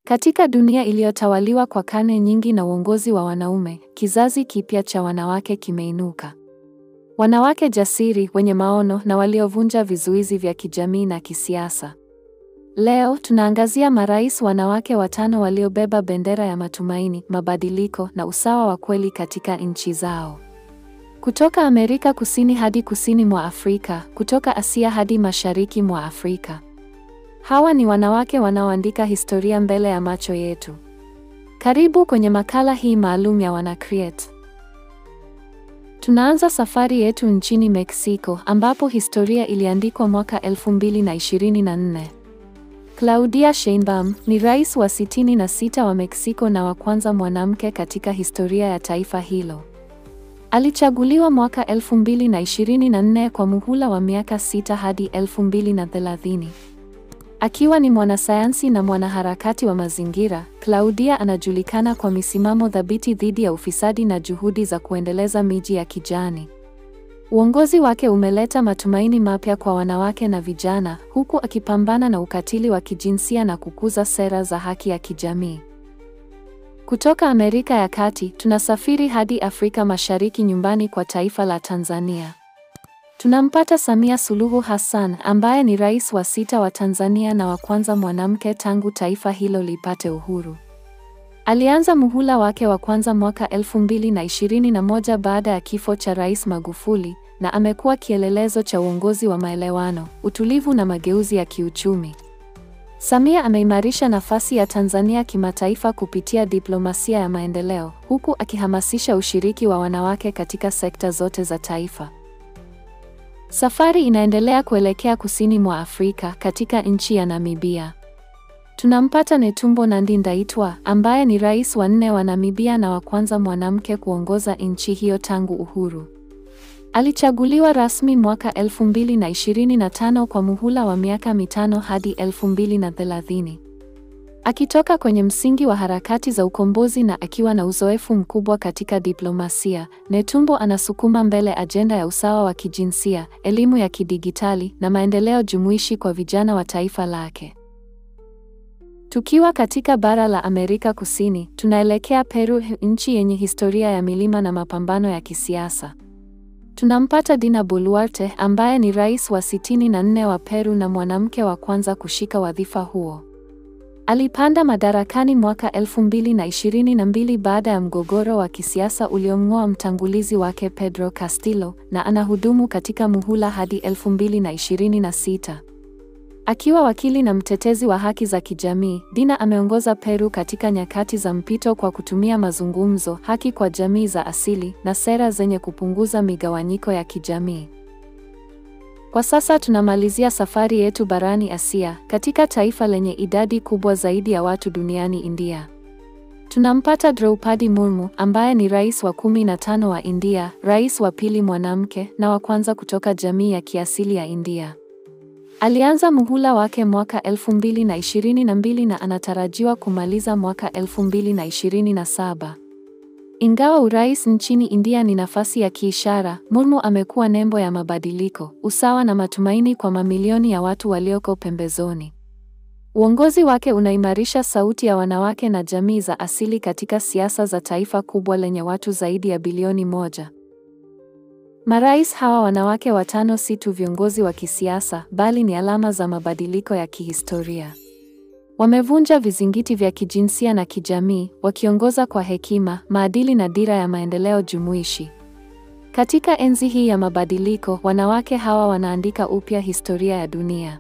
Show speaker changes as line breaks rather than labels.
Katika dunia iliyotawaliwa kwa karne nyingi na uongozi wa wanaume, kizazi kipya cha wanawake kimeinuka. Wanawake jasiri, wenye maono na waliovunja vizuizi vya kijamii na kisiasa. Leo tunaangazia marais wanawake 5 waliobeba bendera ya matumaini, mabadiliko na usawa wa kweli katika nchi zao. Kutoka Amerika Kusini hadi kusini mwa Afrika, kutoka Asia hadi mashariki mwa Afrika. Hawa ni wanawake wanaoandika historia mbele ya macho yetu. Karibu kwenye makala hii maalum ya WanaCreate. Tunaanza safari yetu nchini Mexico ambapo historia iliandikwa mwaka 2024. Claudia Sheinbaum ni rais wa 66 wa Mexico na wa kwanza mwanamke katika historia ya taifa hilo. Alichaguliwa mwaka 2024 kwa muhula wa miaka 6 hadi 2030. Akiwa ni mwanasayansi na mwanaharakati wa mazingira, Claudia anajulikana kwa misimamo thabiti dhidi ya ufisadi na juhudi za kuendeleza miji ya kijani. Uongozi wake umeleta matumaini mapya kwa wanawake na vijana, huku akipambana na ukatili wa kijinsia na kukuza sera za haki ya kijamii. Kutoka Amerika ya Kati, tunasafiri hadi Afrika Mashariki, nyumbani kwa taifa la Tanzania. Tunampata Samia Suluhu Hassan ambaye ni rais wa 6 wa Tanzania na wa kwanza mwanamke tangu taifa hilo lipate uhuru. Alianza muhula wake wa kwanza mwaka 2021 baada ya kifo cha Rais Magufuli, na amekuwa kielelezo cha uongozi wa maelewano, utulivu na mageuzi ya kiuchumi. Samia ameimarisha nafasi ya Tanzania kimataifa kupitia diplomasia ya maendeleo, huku akihamasisha ushiriki wa wanawake katika sekta zote za taifa. Safari inaendelea kuelekea kusini mwa Afrika katika nchi ya Namibia. Tunampata Netumbo Nandi-Ndaitwah ambaye ni rais wa 4 wa Namibia na wa kwanza mwanamke kuongoza nchi hiyo tangu uhuru. Alichaguliwa rasmi mwaka 2025 kwa muhula wa miaka 5 hadi 2030. Akitoka kwenye msingi wa harakati za ukombozi na akiwa na uzoefu mkubwa katika diplomasia, Netumbo anasukuma mbele ajenda ya usawa wa kijinsia, elimu ya kidigitali na maendeleo jumuishi kwa vijana wa taifa lake. Tukiwa katika bara la Amerika Kusini, tunaelekea Peru, nchi yenye historia ya milima na mapambano ya kisiasa. Tunampata Dina Boluarte ambaye ni rais wa 64 wa Peru na mwanamke wa kwanza kushika wadhifa huo. Alipanda madarakani mwaka 2022 baada ya mgogoro wa kisiasa uliomng'oa mtangulizi wake Pedro Castillo, na anahudumu katika muhula hadi 2026. Akiwa wakili na mtetezi wa haki za kijamii, Dina ameongoza Peru katika nyakati za mpito kwa kutumia mazungumzo, haki kwa jamii za asili na sera zenye kupunguza migawanyiko ya kijamii. Kwa sasa tunamalizia safari yetu barani Asia, katika taifa lenye idadi kubwa zaidi ya watu duniani, India. Tunampata Draupadi Murmu ambaye ni rais wa 15 wa India, rais wa pili mwanamke na wa kwanza kutoka jamii ya kiasili ya India. Alianza muhula wake mwaka 2022 na anatarajiwa kumaliza mwaka 2027. Ingawa urais nchini India ni nafasi ya kiishara, Murmu amekuwa nembo ya mabadiliko, usawa na matumaini kwa mamilioni ya watu walioko pembezoni. Uongozi wake unaimarisha sauti ya wanawake na jamii za asili katika siasa za taifa kubwa lenye watu zaidi ya bilioni 1. Marais hawa wanawake 5 si tu viongozi wa kisiasa, bali ni alama za mabadiliko ya kihistoria. Wamevunja vizingiti vya kijinsia na kijamii, wakiongoza kwa hekima, maadili na dira ya maendeleo jumuishi. Katika enzi hii ya mabadiliko, wanawake hawa wanaandika upya historia ya dunia.